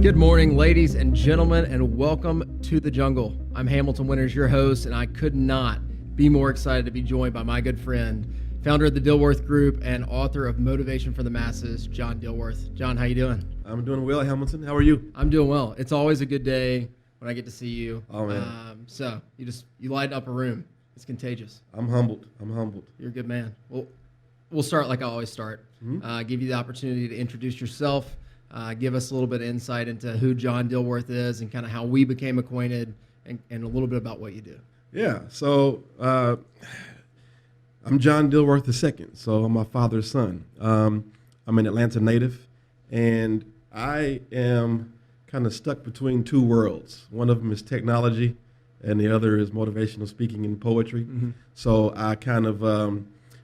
Good morning, ladies and gentlemen, and welcome to the jungle. I'm Hamilton Winters, your host, and I could not be more excited to be joined by my good friend, founder of the Dilworth Group and author of Motivation for the Masses, John Dilworth. John, how you doing? I'm doing well, Hamilton. How are you? I'm doing well. It's always a good day when I get to see you. Oh, man. So you light up a room. It's contagious. I'm humbled. You're a good man. Well, we'll start like I always start. Give you the opportunity to introduce yourself. Give us a little bit of insight into who John Dilworth is and kind of how we became acquainted and a little bit about what you do. Yeah, so I'm John Dilworth II, so I'm my father's son. I'm an Atlanta native, and I am kind of stuck between two worlds. One of them is technology, and the other is motivational speaking and poetry. So I kind of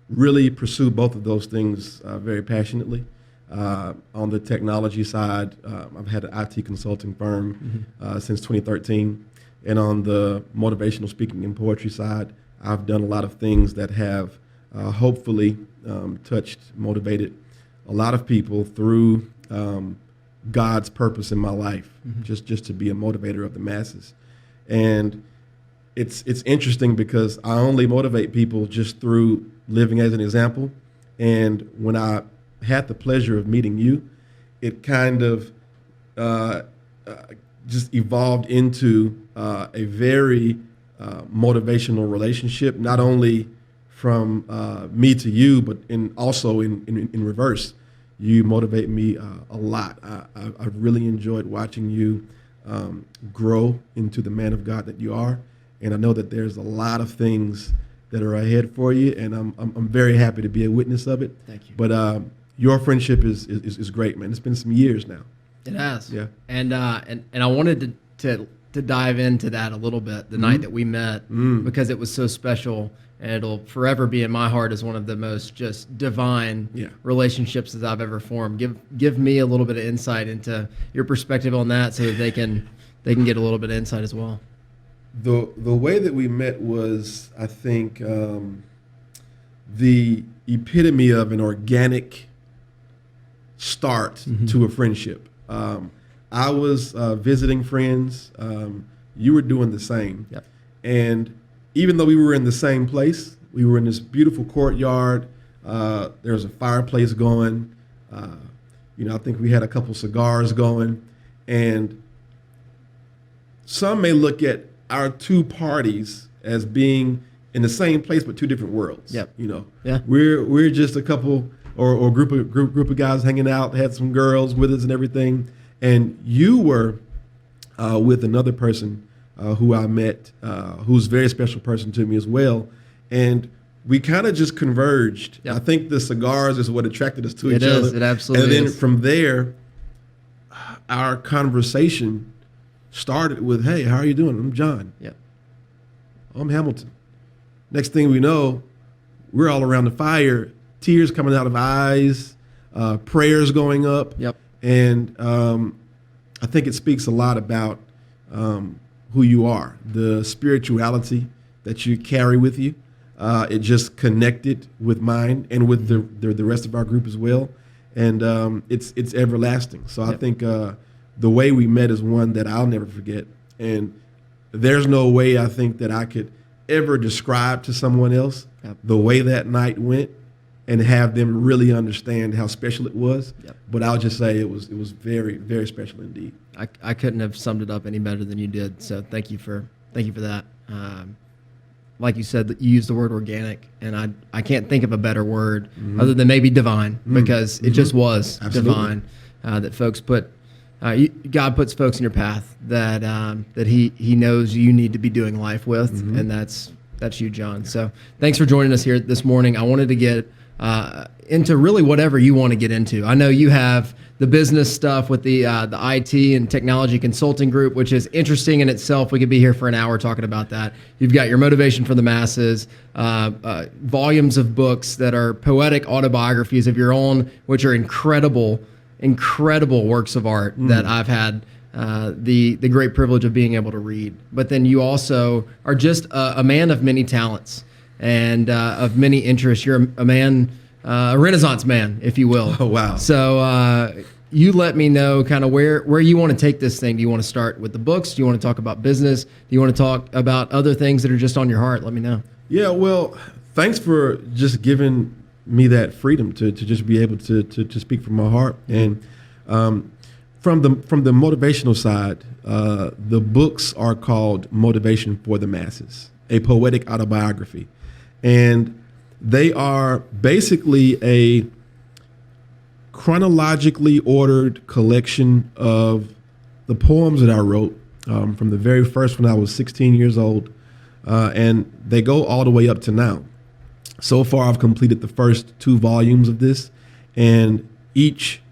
really pursue both of those things very passionately. On the technology side, I've had an IT consulting firm since 2013. And on the motivational speaking and poetry side, I've done a lot of things that have hopefully touched, motivated a lot of people through God's purpose in my life, just to be a motivator of the masses. And it's interesting because I only motivate people just through living as an example. And when I had the pleasure of meeting you, it kind of just evolved into a very motivational relationship, not only from me to you, but also in reverse. You motivate me a lot. I've really enjoyed watching you grow into the man of God that you are, and I know that there's a lot of things that are ahead for you, and I'm very happy to be a witness of it. Thank you. But your friendship is great, man. It's been some years now. It has. Yeah. And I wanted to dive into that a little bit the night that we met because it was so special, and it'll forever be in my heart as one of the most just divine relationships that I've ever formed. Give me a little bit of insight into your perspective on that so that they can get a little bit of insight as well. The way that we met was, I think, the epitome of an organic start to a friendship. I was visiting friends. You were doing the same. Yep. And even though we were in the same place, we were in this beautiful courtyard. There was a fireplace going. I think we had a couple cigars going. And some may look at our two parties as being in the same place but two different worlds. Yep. Yeah. We're just a couple or group of guys hanging out, had some girls with us and everything. And you were with another person who I met, who's a very special person to me as well. And we kind of just converged. Yep. I think the cigars is what attracted us to each other. It absolutely is. And then from there, our conversation started with, "Hey, how are you doing? I'm John." Yep. I'm Hamilton. Next thing we know, we're all around the fire, tears coming out of eyes, prayers going up. Yep. And I think it speaks a lot about who you are, the spirituality that you carry with you. It just connected with mine and with the rest of our group as well. And it's everlasting. So I think the way we met is one that I'll never forget. And there's no way I think that I could ever describe to someone else the way that night went and have them really understand how special it was. Yep. But I'll just say it was very, very special indeed. I couldn't have summed it up any better than you did. So thank you for that. Like you said, you used the word organic, and I can't think of a better word other than maybe divine, because it just was divine. That folks put, God puts folks in your path that He knows you need to be doing life with, and that's you, John. So thanks for joining us here this morning. I wanted to get into really whatever you want to get into. I know you have the business stuff with the IT and technology consulting group, which is interesting in itself. We could be here for an hour talking about that. You've got your Motivation for the Masses, volumes of books that are poetic autobiographies of your own, which are incredible works of art that I've had the great privilege of being able to read. But then you also are just a man of many talents and of many interests. You're a man, a Renaissance man, if you will. Oh, wow. So you let me know kind of where you want to take this thing. Do you want to start with the books? Do you want to talk about business? Do you want to talk about other things that are just on your heart? Let me know. Yeah, well, thanks for just giving me that freedom to just be able to speak from my heart. And from the motivational side, the books are called Motivation for the Masses, a poetic autobiography. And they are basically a chronologically ordered collection of the poems that I wrote from the very first when I was 16 years old. And they go all the way up to now. So far, I've completed the first 2 volumes of this, and each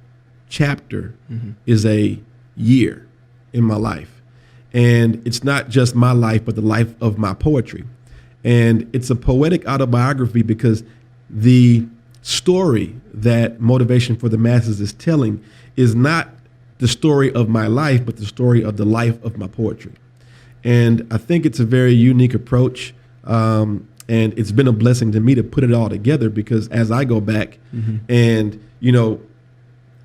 chapter is a year in my life. And it's not just my life, but the life of my poetry. And it's a poetic autobiography because the story that Motivation for the Masses is telling is not the story of my life, but the story of the life of my poetry. And I think it's a very unique approach. And it's been a blessing to me to put it all together, because as I go back and,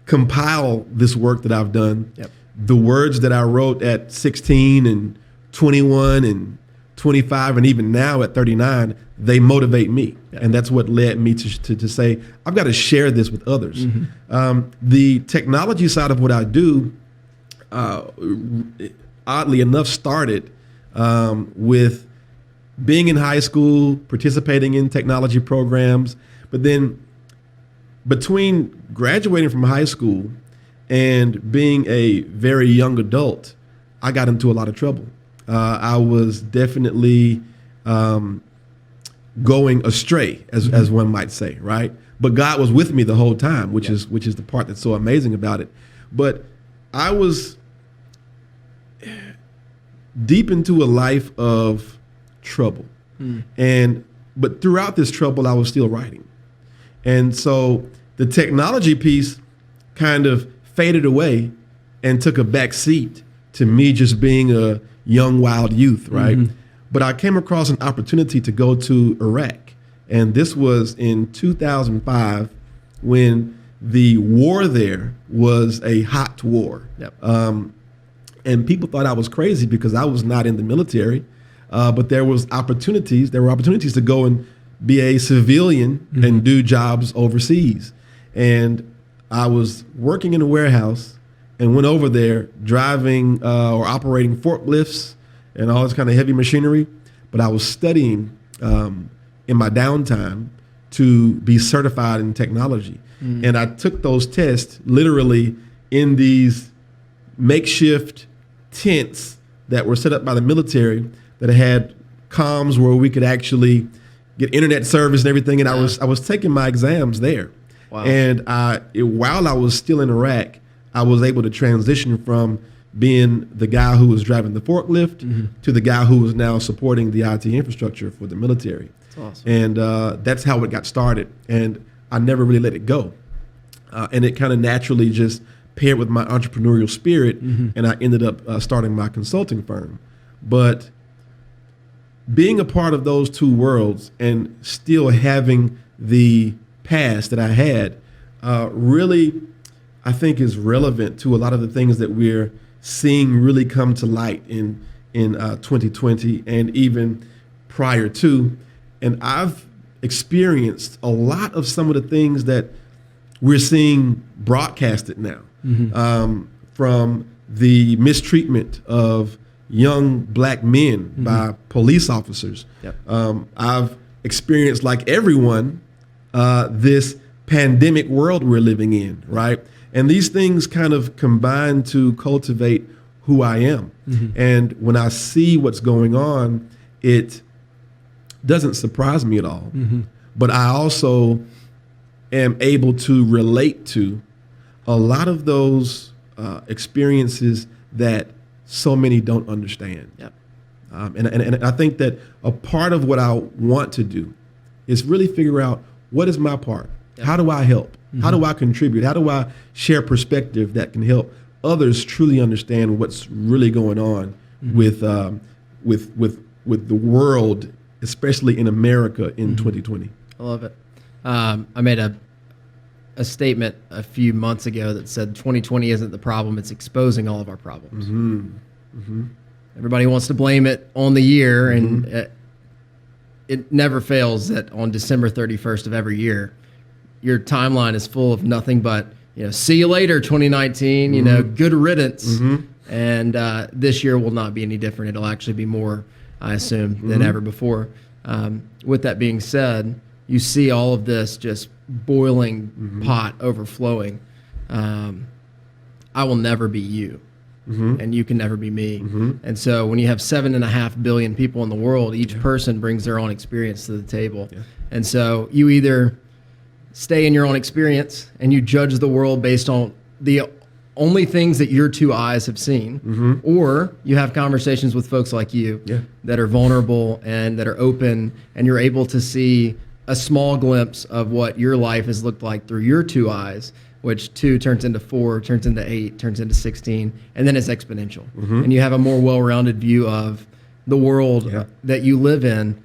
compile this work that I've done, the words that I wrote at 16 and 21 and 25 and even now at 39, they motivate me. And that's what led me to say, I've got to share this with others. The technology side of what I do, oddly enough, started with being in high school, participating in technology programs. But then between graduating from high school and being a very young adult, I got into a lot of trouble. I was definitely going astray, as one might say, right? But God was with me the whole time, which is the part that's so amazing about it. But I was deep into a life of trouble. But throughout this trouble, I was still writing. And so the technology piece kind of faded away and took a back seat to me just being a young, wild youth, right? But I came across an opportunity to go to Iraq. And this was in 2005 when the war there was a hot war. And people thought I was crazy because I was not in the military. But there were opportunities to go and be a civilian and do jobs overseas. And I was working in a warehouse and went over there driving or operating forklifts and all this kind of heavy machinery. But I was studying in my downtime to be certified in technology. And I took those tests literally in these makeshift tents that were set up by the military that had comms where we could actually get internet service and everything. And I was taking my exams there. Wow. And while I was still in Iraq, I was able to transition from being the guy who was driving the forklift to the guy who was now supporting the IT infrastructure for the military. That's awesome. And that's how it got started. And I never really let it go. And it kind of naturally just paired with my entrepreneurial spirit, and I ended up starting my consulting firm. But being a part of those two worlds and still having the past that I had really, I think, is relevant to a lot of the things that we're seeing really come to light in 2020 and even prior to. And I've experienced a lot of some of the things that we're seeing broadcasted now, from the mistreatment of young black men by police officers. I've experienced, like everyone, this pandemic world we're living in, right? And these things kind of combine to cultivate who I am. And when I see what's going on, it doesn't surprise me at all. But I also am able to relate to a lot of those experiences that so many don't understand. And I think that a part of what I want to do is really figure out, what is my part? How do I help? How do I contribute? How do I share perspective that can help others truly understand what's really going on with the world, especially in America in 2020? I love it. I made a a statement a few months ago that said 2020 isn't the problem, it's exposing all of our problems. Everybody wants to blame it on the year, and it never fails that on December 31st of every year, your timeline is full of nothing but, see you later, 2019, good riddance. And this year will not be any different. It'll actually be more, I assume, than ever before. With that being said, you see all of this just boiling pot overflowing. I will never be you, and you can never be me. And so when you have 7.5 billion people in the world, each person brings their own experience to the table. And so you either stay in your own experience and you judge the world based on the only things that your two eyes have seen, or you have conversations with folks like you that are vulnerable and that are open, and you're able to see a small glimpse of what your life has looked like through your two eyes, which 2 turns into 4, turns into 8, turns into 16, and then it's exponential. And you have a more well-rounded view of the world that you live in.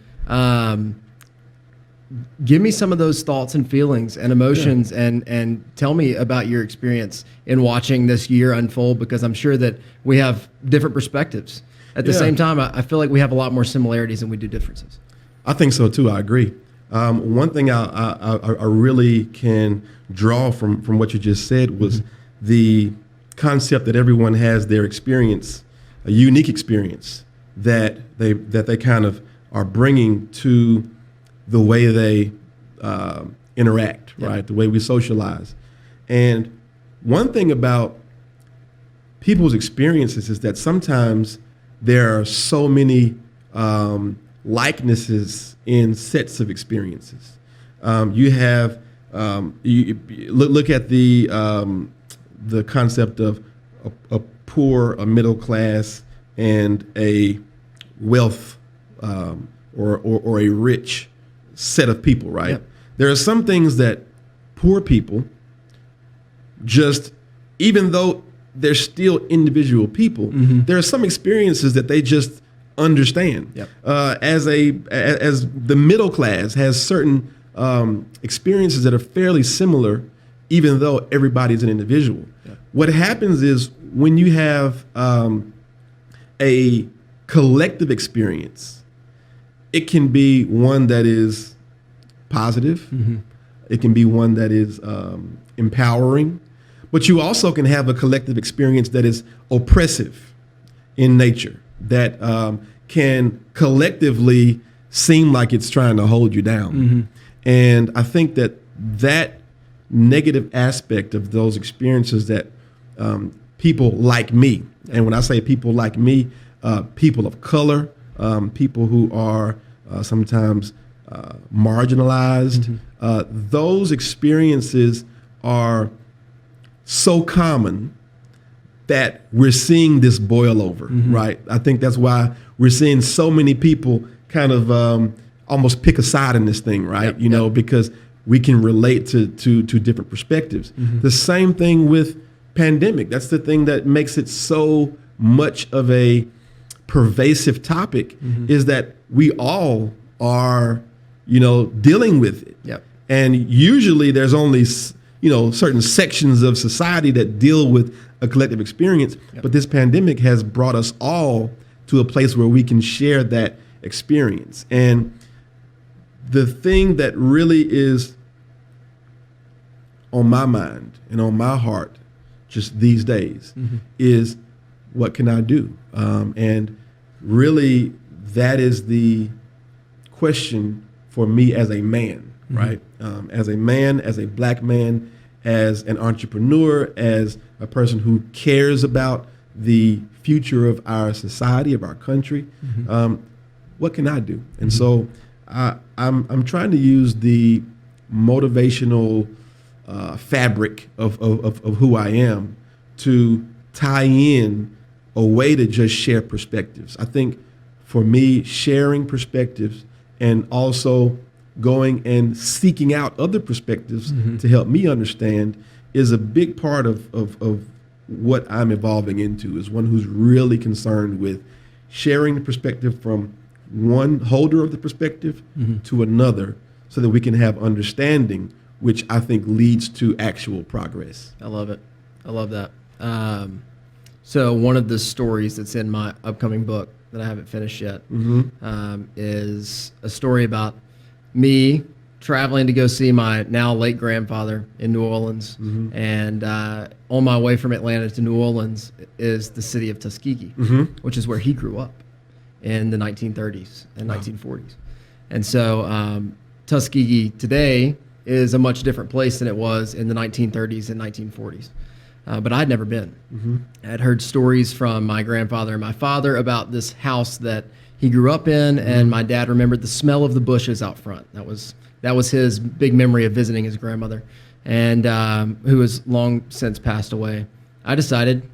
Give me some of those thoughts and feelings and emotions, and tell me about your experience in watching this year unfold, because I'm sure that we have different perspectives. At the same time, I feel like we have a lot more similarities than we do differences. I think so too. I agree. One thing I really can draw from what you just said was the concept that everyone has their experience, a unique experience that they kind of are bringing to the way they interact, right? The way we socialize. And one thing about people's experiences is that sometimes there are so many likenesses in sets of experiences. You have you look at the concept of a poor, a middle class, and a wealth or a rich set of people, right? There are some things that poor people just, even though they're still individual people, there are some experiences that they just understand. As the middle class has certain experiences that are fairly similar, even though everybody's an individual. What happens is when you have a collective experience, it can be one that is positive. It can be one that is empowering. But you also can have a collective experience that is oppressive in nature, that can collectively seem like it's trying to hold you down. And I think that negative aspect of those experiences that people like me, and when I say people like me, people of color, people who are sometimes marginalized, those experiences are so common that we're seeing this boil over, right? I think that's why we're seeing so many people kind of almost pick a side in this thing, right? Because we can relate to different perspectives. The same thing with pandemic. That's the thing that makes it so much of a pervasive topic, is that we all are, dealing with it. And usually there's only, certain sections of society that deal with a collective experience. But this pandemic has brought us all to a place where we can share that experience. And the thing that really is on my mind and on my heart just these days is, what can I do? And really, that is the question for me as a man, right? As a man, as a black man, as an entrepreneur, as a person who cares about the future of our society, of our country, what can I do? And so I'm trying to use the motivational fabric of who I am to tie in a way to just share perspectives. I think for me, sharing perspectives and also going and seeking out other perspectives to help me understand is a big part of what I'm evolving into, is one who's really concerned with sharing the perspective from one holder of the perspective to another, so that we can have understanding which I think leads to actual progress. I love it. I love that. So one of the stories that's in my upcoming book that I haven't finished yet is a story about me traveling to go see my now late grandfather in New Orleans. And on my way from Atlanta to New Orleans is the city of Tuskegee, which is where he grew up in the 1930s and 1940s. And so Tuskegee today is a much different place than it was in the 1930s and 1940s. But I'd never been. I'd heard stories from my grandfather and my father about this house that he grew up in, and my dad remembered the smell of the bushes out front. That was his big memory of visiting his grandmother, and who has long since passed away. I decided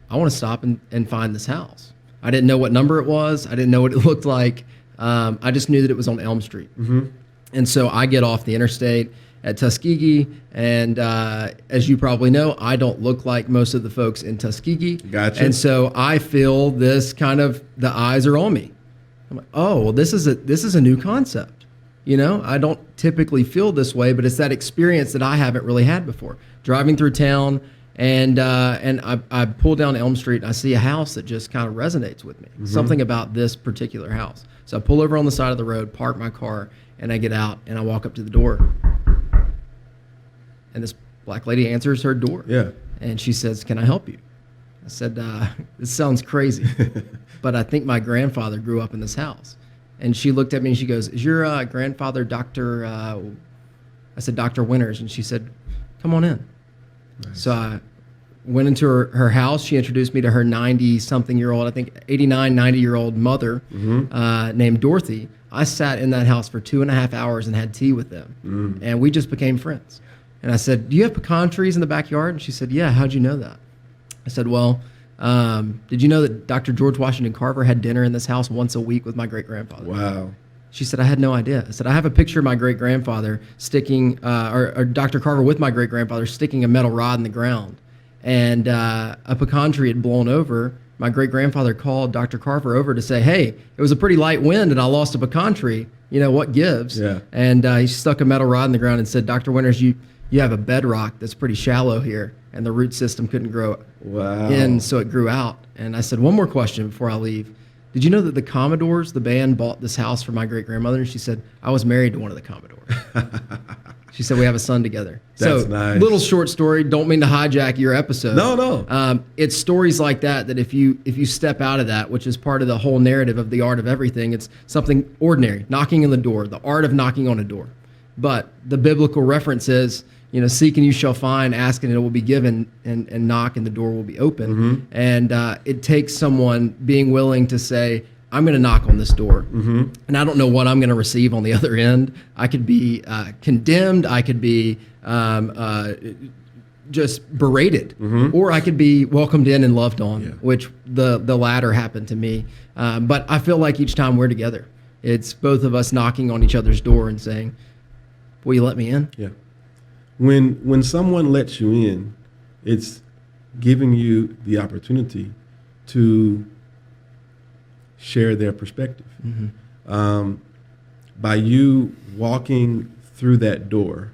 I want to stop and find this house. I didn't know what number it was. I didn't know what it looked like. I just knew that it was on Elm Street. And so I get off the interstate at Tuskegee, and as you probably know, I don't look like most of the folks in Tuskegee. Gotcha. And so I feel this kind of, the eyes are on me. I'm like, oh, well, this is a new concept. You know, I don't typically feel this way, but it's that experience that I haven't really had before. Driving through town, and I pull down Elm Street, and I see a house that just kind of resonates with me. Something about this particular house. So I pull over on the side of the road, park my car, and I get out, and I walk up to the door. And this black lady answers her door. Yeah. And she says, "Can I help you?" I said, "This sounds crazy, but I think my grandfather grew up in this house." And she looked at me and she goes, "Is your grandfather Dr. I said, "Dr. Winters." And she said, "Come on in." Nice. So I went into her house. She introduced me to her 90-something-year-old, I think 89, 90-year-old mother named Dorothy. I sat in that house for 2.5 hours and had tea with them. And we just became friends. And I said, "Do you have pecan trees in the backyard?" And she said, "Yeah, how'd you know that?" I said, "Well, did you know that Dr. George Washington Carver had dinner in this house once a week with my great-grandfather?" Wow. She said, "I had no idea." I said, "I have a picture of my great-grandfather sticking, or Dr. Carver with my great-grandfather sticking a metal rod in the ground. And a pecan tree had blown over. My great-grandfather called Dr. Carver over to say, 'Hey, it was a pretty light wind and I lost a pecan tree. You know, what gives?' Yeah. And he stuck a metal rod in the ground and said, 'Dr. Winters, you have a bedrock that's pretty shallow here, and the root system couldn't grow in, so it grew out.'" And I said, "One more question before I leave. Did you know that the Commodores, the band, bought this house for my great-grandmother?" And she said, "I was married to one of the Commodores." She said, "We have a son together." That's so, nice. Little short story. Don't mean to hijack your episode. No. It's stories like that if you step out of that, which is part of the whole narrative of The Art of Everything, it's something ordinary, knocking on the door, the art of knocking on a door. But the biblical reference is, seek and you shall find, ask and it will be given, and knock and the door will be open. And it takes someone being willing to say, "I'm going to knock on this door, and I don't know what I'm going to receive on the other end. I could be condemned, I could be just berated, or I could be welcomed in and loved on," which the latter happened to me. But I feel like each time we're together, it's both of us knocking on each other's door and saying, "Will you let me in?" Yeah. When someone lets you in, it's giving you the opportunity to share their perspective. By you walking through that door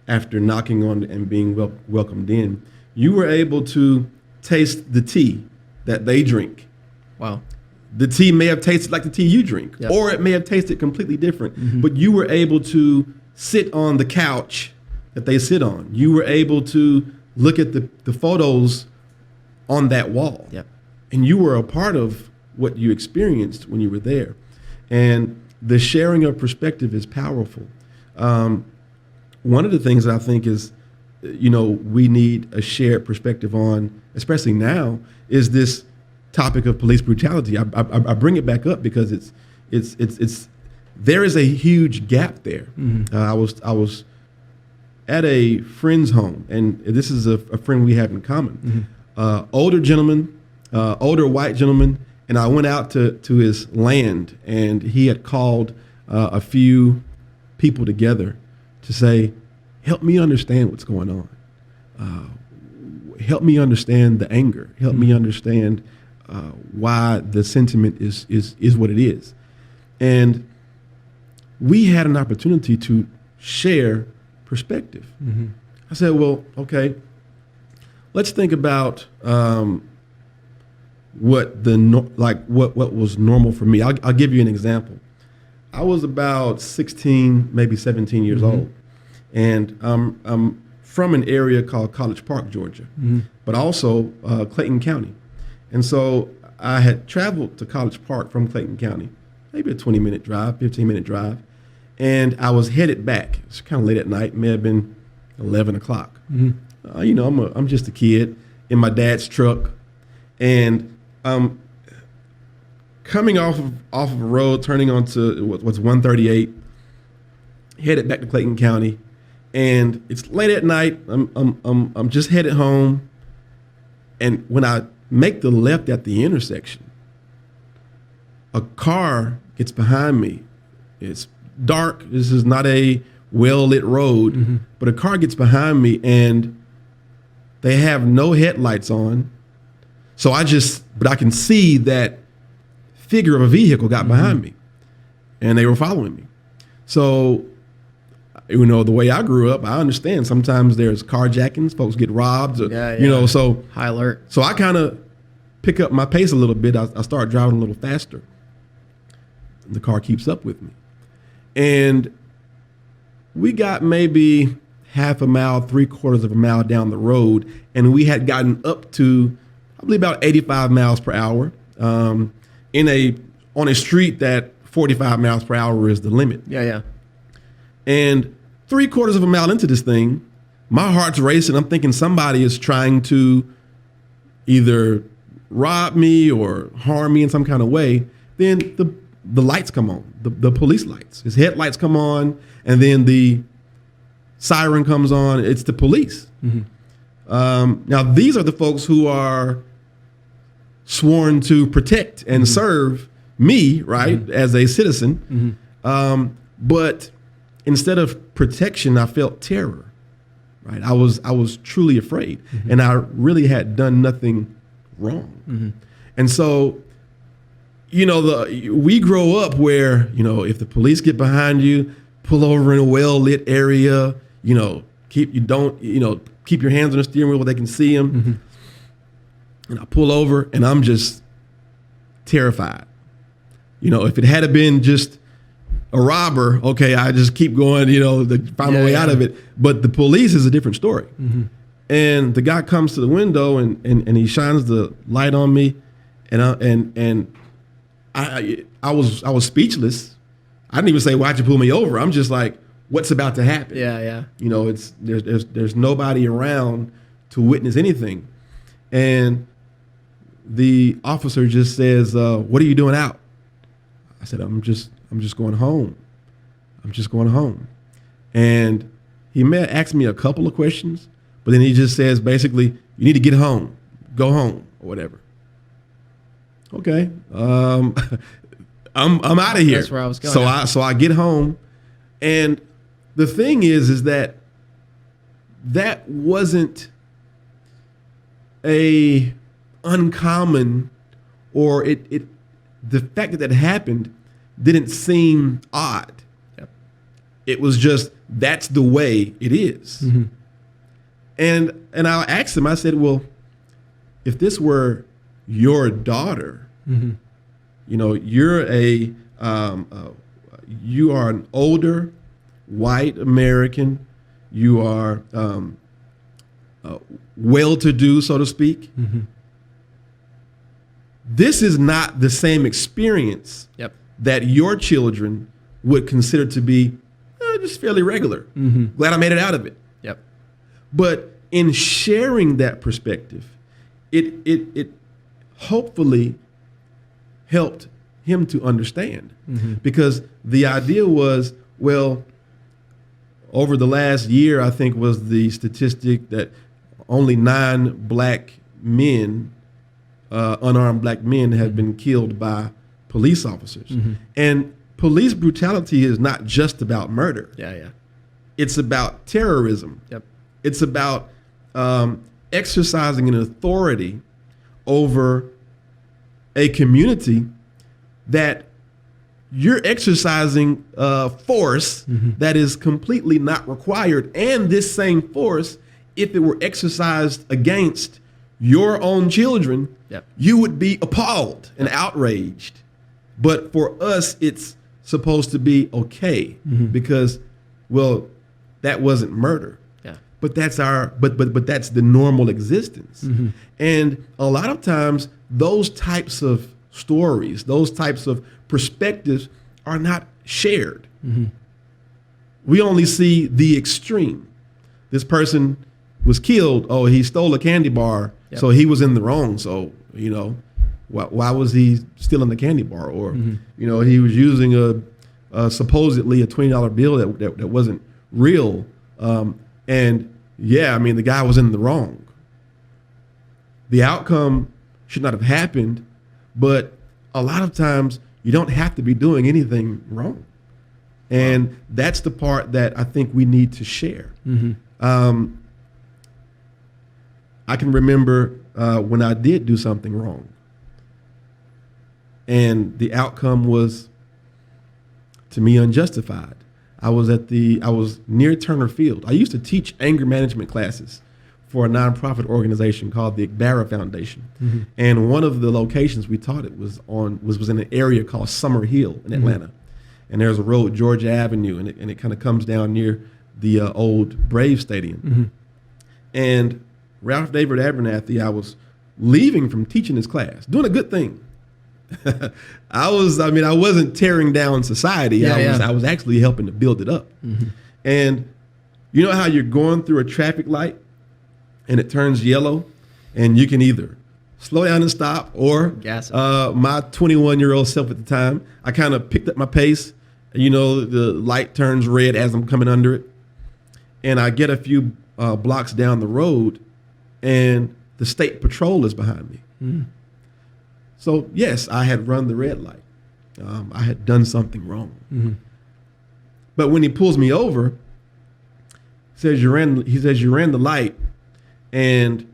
after knocking on and being welcomed in, you were able to taste the tea that they drink. Wow. The tea may have tasted like the tea you drink, Yep. or it may have tasted completely different, but you were able to sit on the couch that they sit on. You were able to look at the photos on that wall. Yep. And you were a part of what you experienced when you were there. And the sharing of perspective is powerful. One of the things that I think is, we need a shared perspective on, especially now, is this topic of police brutality. I bring it back up because it's there is a huge gap there. I was at a friend's home, and this is a friend we have in common. Older gentleman, older white gentleman, and I went out to his land, and he had called a few people together to say, "Help me understand what's going on. Help me understand the anger. Help me understand why the sentiment is what it is." And we had an opportunity to share perspective. I said, well, okay, let's think about what was normal for me. I'll give you an example. I was about 16, maybe 17 years old, and I'm from an area called College Park, Georgia, but also Clayton County. And so I had traveled to College Park from Clayton County, maybe a 20-minute drive, 15-minute drive, and I was headed back. It's kind of late at night, may have been 11 o'clock. I'm just a kid in my dad's truck, and coming off of a road, turning onto what's 138, headed back to Clayton County, and it's late at night. I'm just headed home, and when I make the left at the intersection, a car gets behind me. It's dark. This is not a well-lit road, but a car gets behind me, and they have no headlights on. So I can see that figure of a vehicle got behind me, and they were following me. So, the way I grew up, I understand sometimes there's carjackings, folks get robbed, so high alert. So I kind of pick up my pace a little bit. I start driving a little faster. The car keeps up with me. And we got maybe half a mile, 3/4 of a mile down the road, and we had gotten up to probably about 85 miles per hour on a street that 45 miles per hour is the limit. Yeah. And 3/4 of a mile into this thing, my heart's racing. I'm thinking somebody is trying to either rob me or harm me in some kind of way. Then the lights come on, the police lights. His headlights come on, and then the siren comes on. It's the police. Now, these are the folks who are sworn to protect and serve me, right, as a citizen. But instead of protection, I felt terror. Right, I was truly afraid, and I really had done nothing wrong. And so, we grow up where if the police get behind you, pull over in a well-lit area. Keep your hands on the steering wheel where they can see them. And I pull over, and I'm just terrified. If it had been just a robber, okay, I just keep going, to find my way out of it. But the police is a different story. And the guy comes to the window and he shines the light on me, and I was speechless. I didn't even say, "Why'd you pull me over?" I'm just like, "What's about to happen?" Yeah. There's nobody around to witness anything, and the officer just says, "What are you doing out?" I said, I'm just going home. I'm just going home. And he asked me a couple of questions, but then he just says, basically, "You need to get home, go home," or whatever. Okay, I'm out of here. That's where I was going. So I get home, and the thing is that wasn't a uncommon, or the fact that happened didn't seem odd. Yep. It was just, that's the way it is. And I asked him, I said, "Well, if this were your daughter, you're you are an older white American, you are well-to-do, so to speak. This is not the same experience that your children would consider to be just fairly regular. Glad I made it out of it." But in sharing that perspective, it hopefully helped him to understand. Because the idea was, well, over the last year, I think was the statistic that only 9 black men, unarmed black men, have been killed by police officers. And police brutality is not just about murder. It's about terrorism. It's about exercising an authority over a community that you're exercising force that is completely not required. And this same force, if it were exercised against your own children, you would be appalled and outraged. But for us, it's supposed to be okay because, well, that wasn't murder. But that's but that's the normal existence. And a lot of times those types of stories, those types of perspectives are not shared. We only see the extreme. This person was killed. Oh, he stole a candy bar, so he was in the wrong. So, you know, why was he stealing the candy bar? Or, you know, he was using supposedly a $20 bill that wasn't real. And yeah, I mean, the guy was in the wrong. The outcome should not have happened, but a lot of times you don't have to be doing anything wrong. And that's the part that I think we need to share. I can remember when I did do something wrong, and the outcome was, to me, unjustified. I was near Turner Field. I used to teach anger management classes for a nonprofit organization called the Igbara Foundation. And one of the locations we taught it was in an area called Summer Hill in Atlanta. And there's a road, Georgia Avenue, and it kind of comes down near the old Brave Stadium. And Ralph David Abernathy, I was leaving from teaching his class, doing a good thing. I wasn't tearing down society. I was actually helping to build it up. And you know how you're going through a traffic light and it turns yellow, and you can either slow down and stop, or my 21-year-old self at the time, I kind of picked up my pace. You know, the light turns red as I'm coming under it, and I get a few blocks down the road, and the state patrol is behind me. So yes, I had run the red light. I had done something wrong. But when he pulls me over, he says you ran the light, and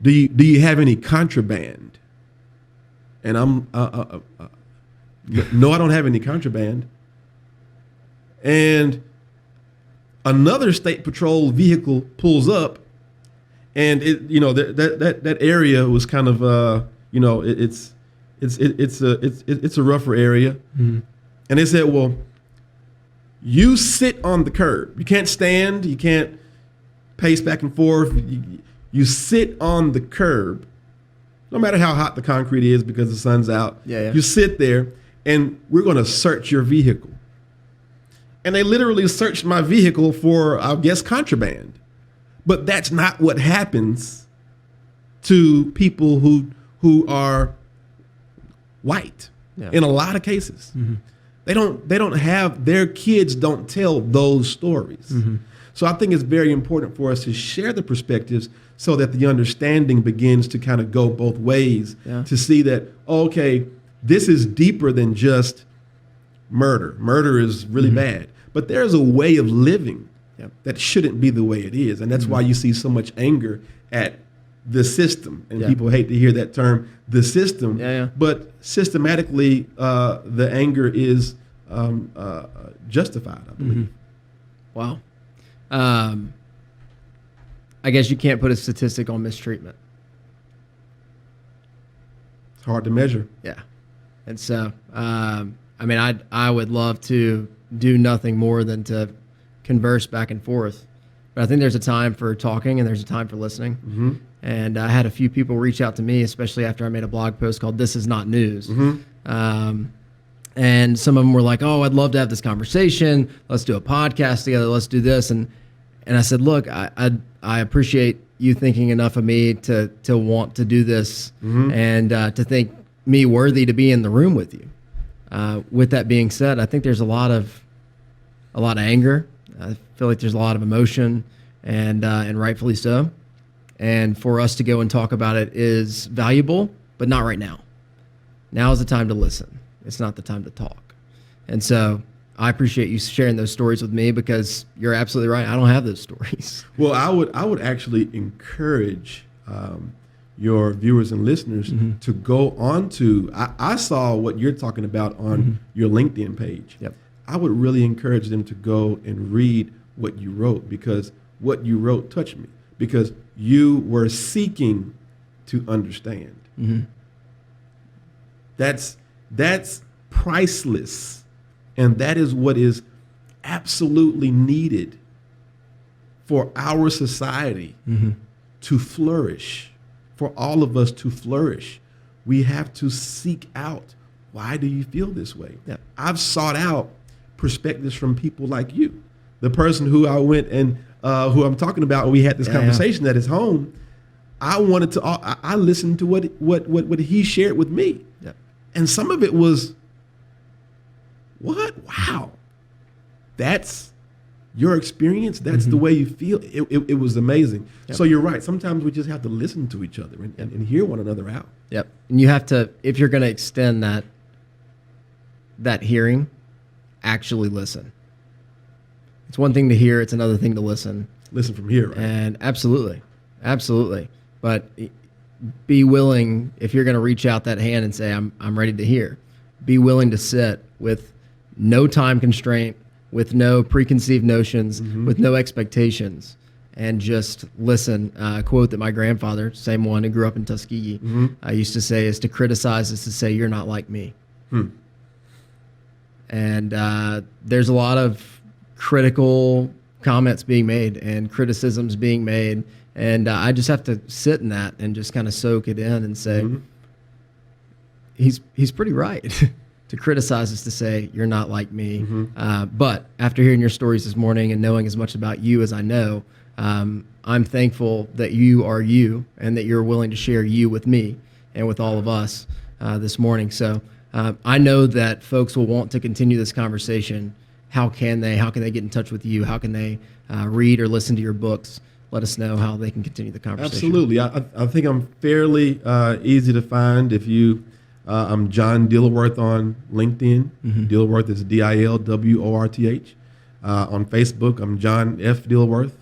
do you have any contraband? And I'm no, I don't have any contraband. And another state patrol vehicle pulls up, and it, you know, that area was kind of you know, it's a rougher area. And they said, well, you sit on the curb. You can't stand. You can't pace back and forth. You sit on the curb, no matter how hot the concrete is because the sun's out. You sit there, and we're going to search your vehicle. And they literally searched my vehicle for, I guess, contraband. But that's not what happens to people who are white in a lot of cases. They don't have, their kids don't tell those stories. So I think it's very important for us to share the perspectives so that the understanding begins to kind of go both ways, to see that, okay, this is deeper than just murder. Murder is really bad. But there's a way of living that shouldn't be the way it is. And that's why you see so much anger at the system. And people hate to hear that term, the system. But systematically, the anger is justified, I believe. Wow. I guess you can't put a statistic on mistreatment. It's hard to measure. And so, I mean, I would love to do nothing more than to converse back and forth. But I think there's a time for talking and there's a time for listening. And I had a few people reach out to me, especially after I made a blog post called "This Is Not News." And some of them were like, "Oh, I'd love to have this conversation. Let's do a podcast together. Let's do this." And I said, "Look, I appreciate you thinking enough of me to want to do this and to think me worthy to be in the room with you." With that being said, I think there's a lot of anger. I feel like there's a lot of emotion, and rightfully so. And for us to go and talk about it is valuable, but not right now. Now is the time to listen. It's not the time to talk. And so I appreciate you sharing those stories with me, because you're absolutely right. I don't have those stories. Well, I would actually encourage your viewers and listeners to go on to, I saw what you're talking about on your LinkedIn page. Yep. I would really encourage them to go and read what you wrote, because what you wrote touched me, because you were seeking to understand. That's priceless. And that is what is absolutely needed for our society to flourish, for all of us to flourish. We have to seek out, why do you feel this way? Yep. I've sought out perspectives from people like you. The person who I went and who I'm talking about, we had this conversation at his home. I wanted to. I listened to what he shared with me, and some of it was, what? Wow, that's your experience. That's the way you feel. It was amazing. Yep. So you're right. Sometimes we just have to listen to each other and hear one another out. Yep. And you have to, if you're going to extend that hearing, actually listen. It's one thing to hear, it's another thing to listen. Listen from here, right? And absolutely. But be willing, if you're going to reach out that hand and say, I'm ready to hear, be willing to sit with no time constraint, with no preconceived notions, with no expectations, and just listen. A quote that my grandfather, same one who grew up in Tuskegee, used to say is, to criticize is to say you're not like me. And there's a lot of critical comments being made and criticisms being made, and I just have to sit in that and just kind of soak it in and say, he's pretty right. To criticize is to say you're not like me. But after hearing your stories this morning and knowing as much about you as I know, I'm thankful that you are you and that you're willing to share you with me and with all of us this morning. So I know that folks will want to continue this conversation. How can they get in touch with you? How can they read or listen to your books? Let us know how they can continue the conversation. Absolutely. I think I'm fairly easy to find. If you, I'm John Dilworth on LinkedIn. Dilworth is DILWORTH. On Facebook, I'm John F. Dilworth.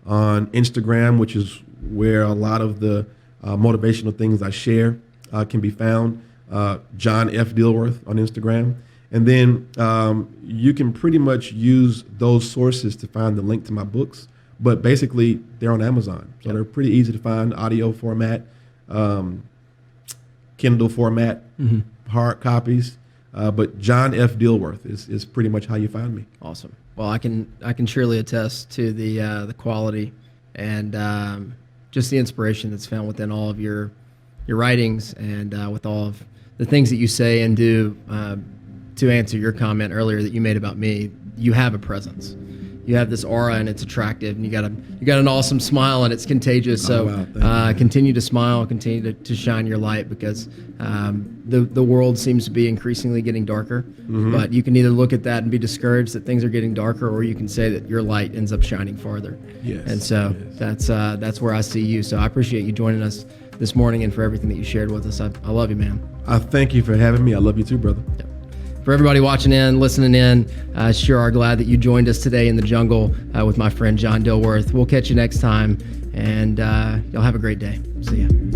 On Instagram, which is where a lot of the motivational things I share can be found, John F. Dilworth on Instagram. And then you can pretty much use those sources to find the link to my books. But basically, they're on Amazon. So they're pretty easy to find, audio format, Kindle format, hard copies. But John F. Dilworth is pretty much how you find me. Awesome. Well, I can surely attest to the quality and just the inspiration that's found within all of your writings and with all of the things that you say and do. To answer your comment earlier that you made about me, you have a presence. You have this aura and it's attractive, and you got an awesome smile and it's contagious. So continue to smile, continue to shine your light, because the world seems to be increasingly getting darker. But you can either look at that and be discouraged that things are getting darker, or you can say that your light ends up shining farther. Yes. And so that's where I see you. So I appreciate you joining us this morning and for everything that you shared with us. I love you, man. I thank you for having me. I love you too, brother. Yep. For everybody watching in, listening in, sure are glad that you joined us today in the jungle with my friend John Dilworth. We'll catch you next time, and y'all have a great day. See ya.